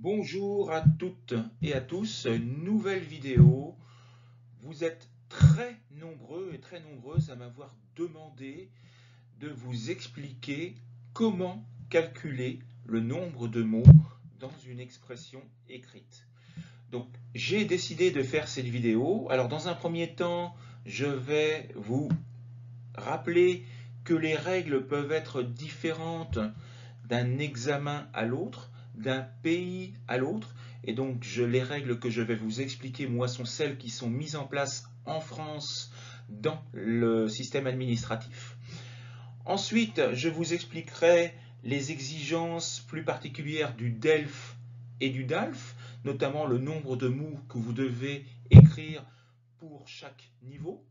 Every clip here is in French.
Bonjour à toutes et à tous, nouvelle vidéo. Vous êtes très nombreux et très nombreuses à m'avoir demandé de vous expliquer comment calculer le nombre de mots dans une expression écrite. Donc j'ai décidé de faire cette vidéo. Alors dans un premier temps, je vais vous rappeler que les règles peuvent être différentes d'un examen à l'autre, d'un pays à l'autre. Et donc, les règles que je vais vous expliquer, moi, sont celles qui sont mises en place en France dans le système administratif. Ensuite, je vous expliquerai les exigences plus particulières du DELF et du DALF, notamment le nombre de mots que vous devez écrire pour chaque niveau.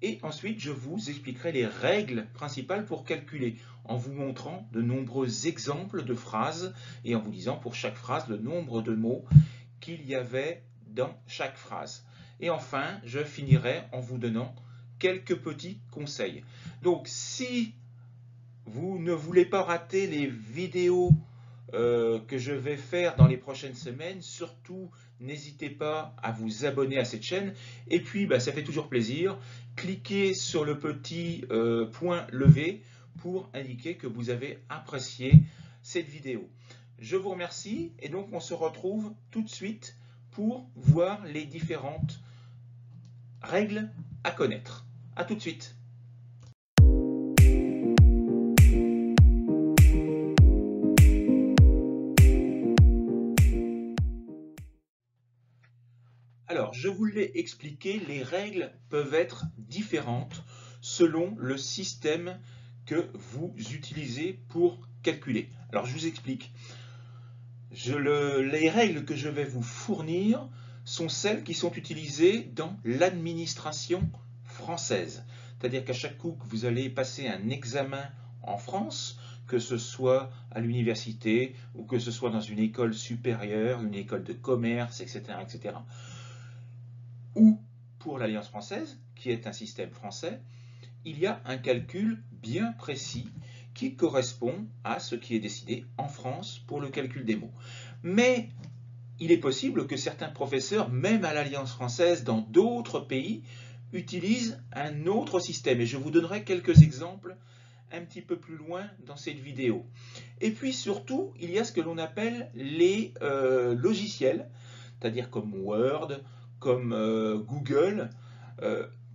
Et ensuite, je vous expliquerai les règles principales pour calculer, en vous montrant de nombreux exemples de phrases et en vous disant pour chaque phrase le nombre de mots qu'il y avait dans chaque phrase. Et enfin, je finirai en vous donnant quelques petits conseils. Donc, si vous ne voulez pas rater les vidéos que je vais faire dans les prochaines semaines, surtout n'hésitez pas à vous abonner à cette chaîne. Et puis, ça fait toujours plaisir. Cliquez sur le petit point levé pour indiquer que vous avez apprécié cette vidéo. Je vous remercie et donc on se retrouve tout de suite pour voir les différentes règles à connaître. À tout de suite. Alors, je vous l'ai expliqué, les règles peuvent être différentes selon le système que vous utilisez pour calculer. Alors, je vous explique. Les règles que je vais vous fournir sont celles qui sont utilisées dans l'administration française. C'est-à-dire qu'à chaque coup que vous allez passer un examen en France, que ce soit à l'université ou que ce soit dans une école supérieure, une école de commerce, etc., ou pour l'Alliance française, qui est un système français, il y a un calcul bien précis qui correspond à ce qui est décidé en France pour le calcul des mots. Mais il est possible que certains professeurs, même à l'Alliance française, dans d'autres pays, utilisent un autre système. Et je vous donnerai quelques exemples un petit peu plus loin dans cette vidéo. Et puis surtout, il y a ce que l'on appelle les logiciels, c'est-à-dire comme Word, comme Google,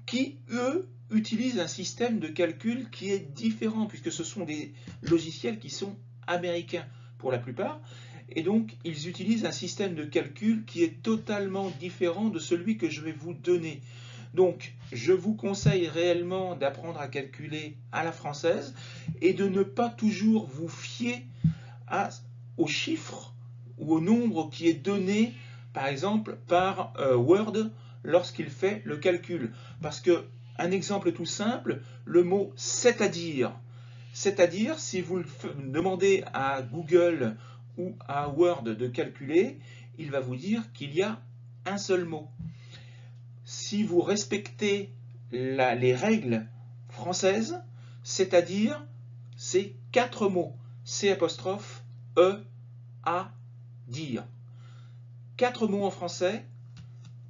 qui, eux, utilisent un système de calcul qui est différent, puisque ce sont des logiciels qui sont américains pour la plupart, et donc ils utilisent un système de calcul qui est totalement différent de celui que je vais vous donner. Donc, je vous conseille réellement d'apprendre à calculer à la française et de ne pas toujours vous fier aux chiffres ou au nombre qui est donné, par exemple, par Word lorsqu'il fait le calcul. Parce que, un exemple tout simple, le mot c'est-à-dire, si vous demandez à Google ou à Word de calculer, il va vous dire qu'il y a un seul mot. Si vous respectez les règles françaises, c'est-à-dire, c'est 4 mots. C', E, A, dire. 4 mots en français,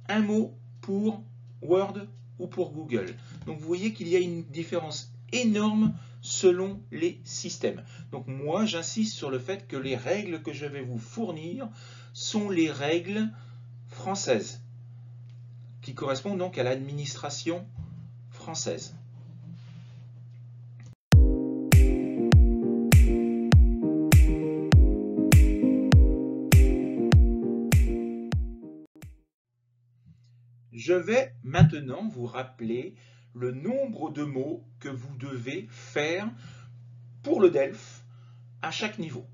un mot pour Word ou pour Google. Donc vous voyez qu'il y a une différence énorme selon les systèmes. Donc moi j'insiste sur le fait que les règles que je vais vous fournir sont les règles françaises, qui correspondent donc à l'administration française. Je vais maintenant vous rappeler le nombre de mots que vous devez faire pour le DELF à chaque niveau.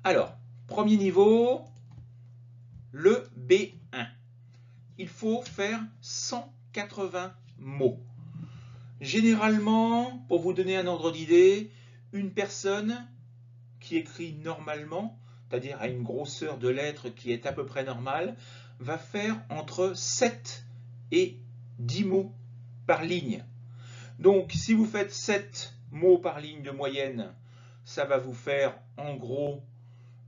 Alors, premier niveau, le B1. Il faut faire 180 mots. Généralement, pour vous donner un ordre d'idée, une personne qui écrit normalement, c'est-à-dire à une grosseur de lettres qui est à peu près normale, va faire entre 7 et 10 mots par ligne. Donc, si vous faites 7 mots par ligne de moyenne, ça va vous faire en gros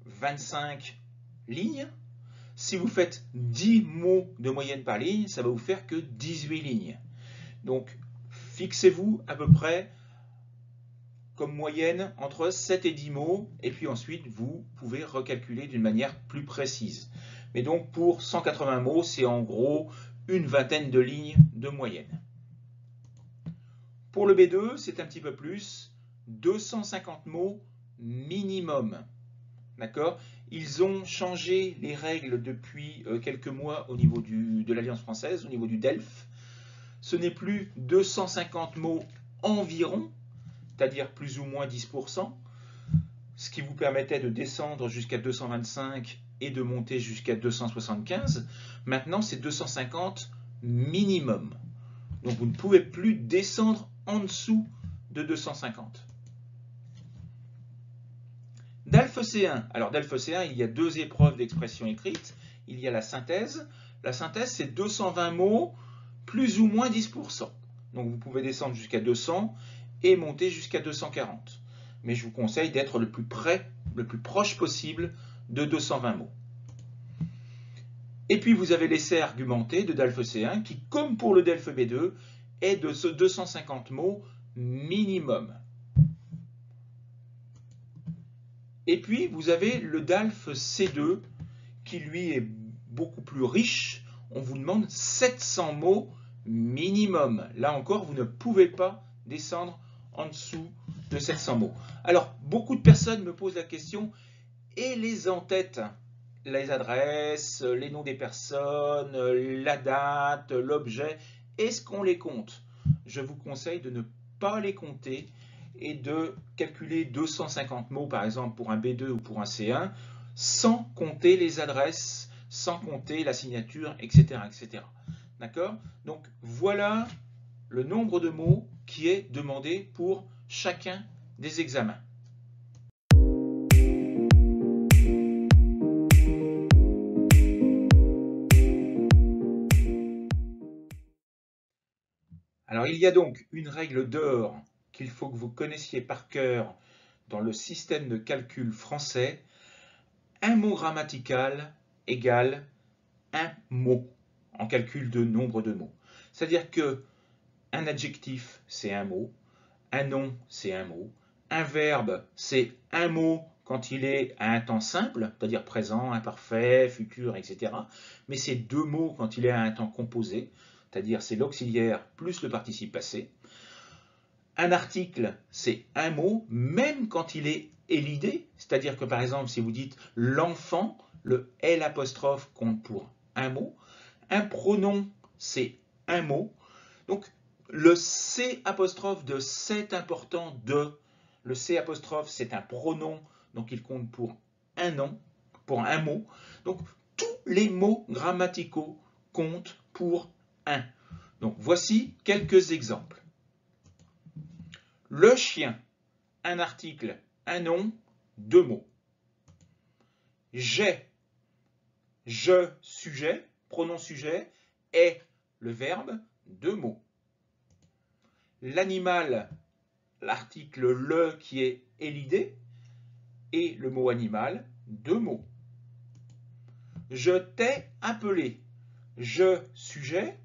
25 ligne. Si vous faites 10 mots de moyenne par ligne, ça va vous faire que 18 lignes. Donc, fixez-vous à peu près comme moyenne entre 7 et 10 mots, et puis ensuite, vous pouvez recalculer d'une manière plus précise. Mais donc, pour 180 mots, c'est en gros une vingtaine de lignes de moyenne. Pour le B2, c'est un petit peu plus, 250 mots minimum. D'accord ? Ils ont changé les règles depuis quelques mois au niveau de l'Alliance française, au niveau du DELF. Ce n'est plus 250 mots environ, c'est-à-dire plus ou moins 10%, ce qui vous permettait de descendre jusqu'à 225 et de monter jusqu'à 275. Maintenant, c'est 250 minimum. Donc, vous ne pouvez plus descendre en dessous de 250. DALF C1. Alors, DALF C1, il y a deux épreuves d'expression écrite. Il y a la synthèse. La synthèse, c'est 220 mots, plus ou moins 10%. Donc, vous pouvez descendre jusqu'à 200 et monter jusqu'à 240. Mais je vous conseille d'être le plus proche possible de 220 mots. Et puis, vous avez l'essai argumenté de DALF C1 qui, comme pour le DELF B2, est de 250 mots minimum. Et puis, vous avez le DALF C2 qui, lui, est beaucoup plus riche. On vous demande 700 mots minimum. Là encore, vous ne pouvez pas descendre en dessous de 700 mots. Alors, beaucoup de personnes me posent la question, et les en-têtes, les adresses, les noms des personnes, la date, l'objet, est-ce qu'on les compte? Je vous conseille de ne pas les compter et de calculer 250 mots, par exemple, pour un B2 ou pour un C1, sans compter les adresses, sans compter la signature, etc. etc. D'accord? Donc, voilà le nombre de mots qui est demandé pour chacun des examens. Alors, il y a donc une règle d'or qu'il faut que vous connaissiez par cœur dans le système de calcul français. Un mot grammatical égale un mot en calcul de nombre de mots. C'est-à-dire que un adjectif, c'est un mot, un nom, c'est un mot, un verbe, c'est un mot quand il est à un temps simple, c'est-à-dire présent, imparfait, futur, etc. Mais c'est deux mots quand il est à un temps composé, c'est-à-dire c'est l'auxiliaire plus le participe passé. Un article, c'est un mot, même quand il est élidé, c'est-à-dire que par exemple, si vous dites l'enfant, le L' compte pour un mot. Un pronom, c'est un mot. Donc, le C' de c'est important de, le C', c'est un pronom, donc il compte pour un nom, pour un mot. Donc, tous les mots grammaticaux comptent pour un. Donc, voici quelques exemples. Le chien, un article, un nom, deux mots. J'ai, je, sujet, pronom sujet, est le verbe, deux mots. L'animal, l'article le qui est élidé, et le mot animal, deux mots. Je t'ai appelé, je, sujet,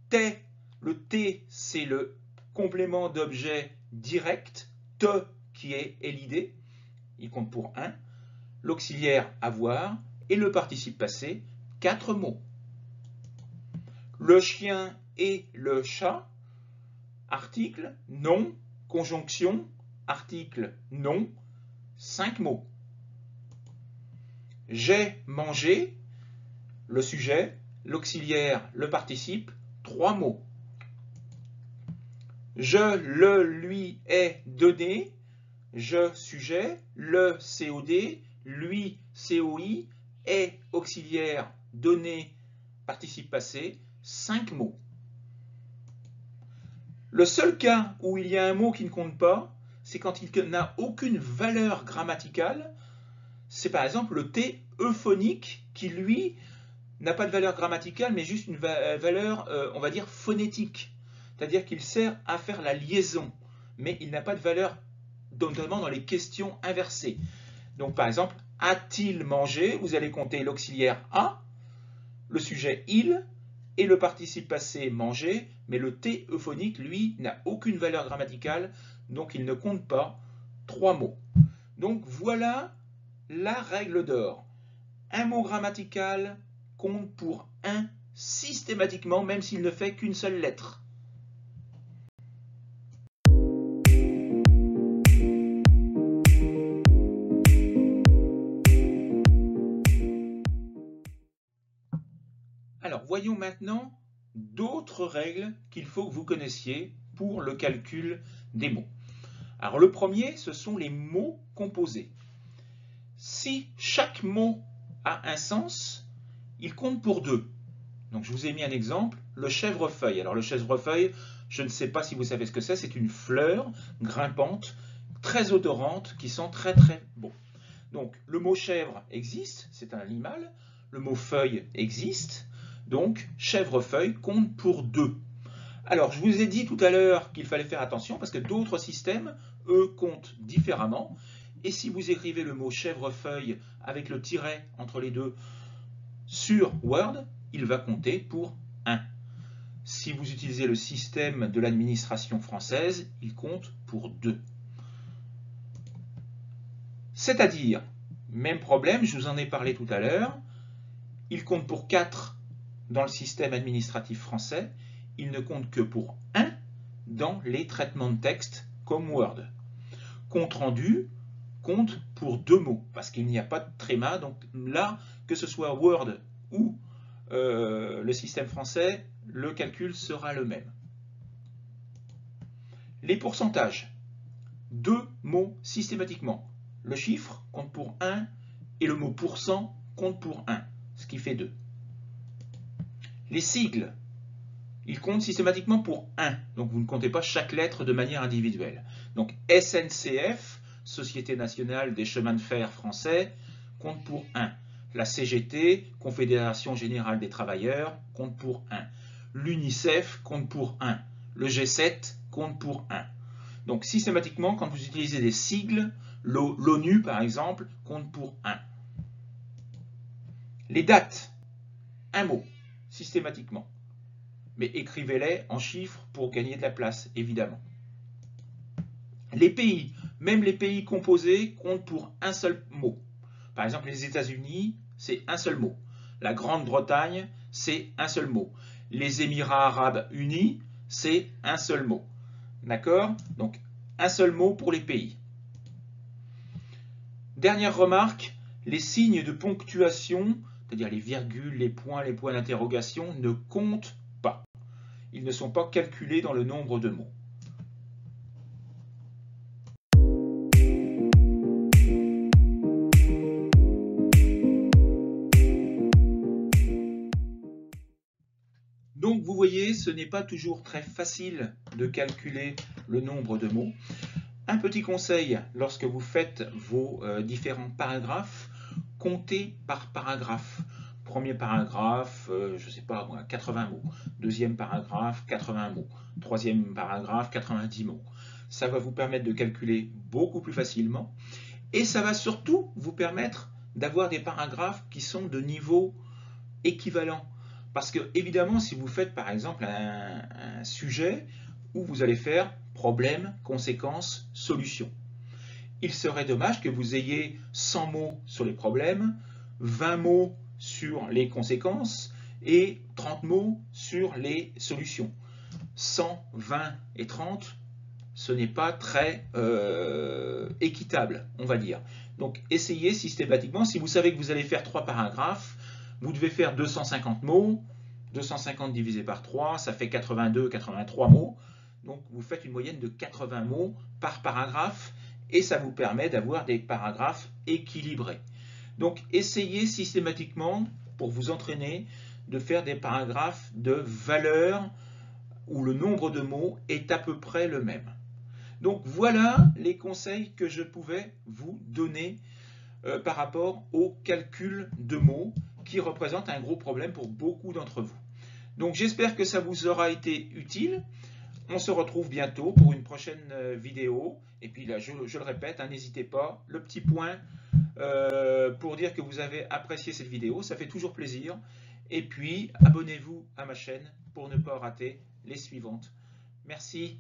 t'ai, le T c'est le complément d'objet direct, te qui est élidé, il compte pour un, l'auxiliaire avoir et le participe passé, quatre mots. Le chien et le chat, article, nom, conjonction, article, nom, 5 mots. J'ai mangé, le sujet, l'auxiliaire, le participe, 3 mots. Je le lui ai donné, je sujet, le COD, lui COI, est auxiliaire, donné, participe passé, 5 mots. Le seul cas où il y a un mot qui ne compte pas, c'est quand il n'a aucune valeur grammaticale. C'est par exemple le T euphonique qui, lui, n'a pas de valeur grammaticale, mais juste une valeur, on va dire, phonétique. C'est-à-dire qu'il sert à faire la liaison, mais il n'a pas de valeur, notamment dans les questions inversées. Donc par exemple, A-t-il mangé? Vous allez compter l'auxiliaire a, le sujet il et le participe passé mangé, mais le T euphonique, lui, n'a aucune valeur grammaticale, donc il ne compte pas 3 mots. Donc voilà la règle d'or. Un mot grammatical compte pour 1 systématiquement, même s'il ne fait qu'une seule lettre. Alors, voyons maintenant d'autres règles qu'il faut que vous connaissiez pour le calcul des mots. Alors, le premier, ce sont les mots composés. Si chaque mot a un sens, il compte pour 2. Donc, je vous ai mis un exemple, le chèvrefeuille. Alors, le chèvrefeuille, je ne sais pas si vous savez ce que c'est une fleur grimpante, très odorante, qui sent très très bon. Donc, le mot chèvre existe, c'est un animal. Le mot feuille existe. Donc, chèvrefeuille compte pour 2. Alors, je vous ai dit tout à l'heure qu'il fallait faire attention parce que d'autres systèmes, eux, comptent différemment. Et si vous écrivez le mot chèvrefeuille avec le tiret entre les deux sur Word, il va compter pour 1. Si vous utilisez le système de l'administration française, il compte pour 2. C'est-à-dire, même problème, je vous en ai parlé tout à l'heure, il compte pour 4 dans le système administratif français, il ne compte que pour 1 dans les traitements de texte comme Word. Compte rendu compte pour 2 mots, parce qu'il n'y a pas de tréma, donc là, que ce soit Word ou le système français, le calcul sera le même. Les pourcentages, 2 mots systématiquement. Le chiffre compte pour 1 et le mot pourcent compte pour 1, ce qui fait 2. Les sigles, ils comptent systématiquement pour 1, donc vous ne comptez pas chaque lettre de manière individuelle. Donc SNCF, Société nationale des chemins de fer français, compte pour 1. La CGT, Confédération générale des travailleurs, compte pour 1. L'UNICEF compte pour 1. Le G7 compte pour 1. Donc systématiquement, quand vous utilisez des sigles, l'ONU par exemple, compte pour 1. Les dates, un mot, systématiquement. Mais écrivez-les en chiffres pour gagner de la place, évidemment. Les pays, même les pays composés, comptent pour un seul mot. Par exemple, les États-Unis, c'est un seul mot. La Grande-Bretagne, c'est un seul mot. Les Émirats arabes unis, c'est un seul mot. D'accord? Donc, un seul mot pour les pays. Dernière remarque, les signes de ponctuation, c'est-à-dire les virgules, les points d'interrogation, ne comptent pas. Ils ne sont pas calculés dans le nombre de mots. Donc vous voyez, ce n'est pas toujours très facile de calculer le nombre de mots. Un petit conseil, lorsque vous faites vos différents paragraphes, comptez par paragraphe. Premier paragraphe, je ne sais pas, 80 mots. Deuxième paragraphe, 80 mots. Troisième paragraphe, 90 mots. Ça va vous permettre de calculer beaucoup plus facilement. Et ça va surtout vous permettre d'avoir des paragraphes qui sont de niveau équivalent. Parce que, évidemment, si vous faites par exemple un sujet où vous allez faire problème, conséquence, solution, il serait dommage que vous ayez 100 mots sur les problèmes, 20 mots sur les conséquences et 30 mots sur les solutions. 100, 20 et 30, ce n'est pas très équitable, on va dire. Donc, essayez systématiquement, si vous savez que vous allez faire 3 paragraphes, vous devez faire 250 mots, 250 divisé par 3, ça fait 82, 83 mots. Donc vous faites une moyenne de 80 mots par paragraphe et ça vous permet d'avoir des paragraphes équilibrés. Donc essayez systématiquement, pour vous entraîner, de faire des paragraphes de valeur où le nombre de mots est à peu près le même. Donc voilà les conseils que je pouvais vous donner par rapport au calcul de mots qui représente un gros problème pour beaucoup d'entre vous. Donc j'espère que ça vous aura été utile. On se retrouve bientôt pour une prochaine vidéo. Et puis là, je le répète, n'hésitez pas, le petit point pour dire que vous avez apprécié cette vidéo, ça fait toujours plaisir. Et puis, abonnez-vous à ma chaîne pour ne pas rater les suivantes. Merci.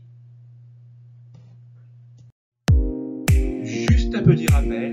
Juste un petit rappel,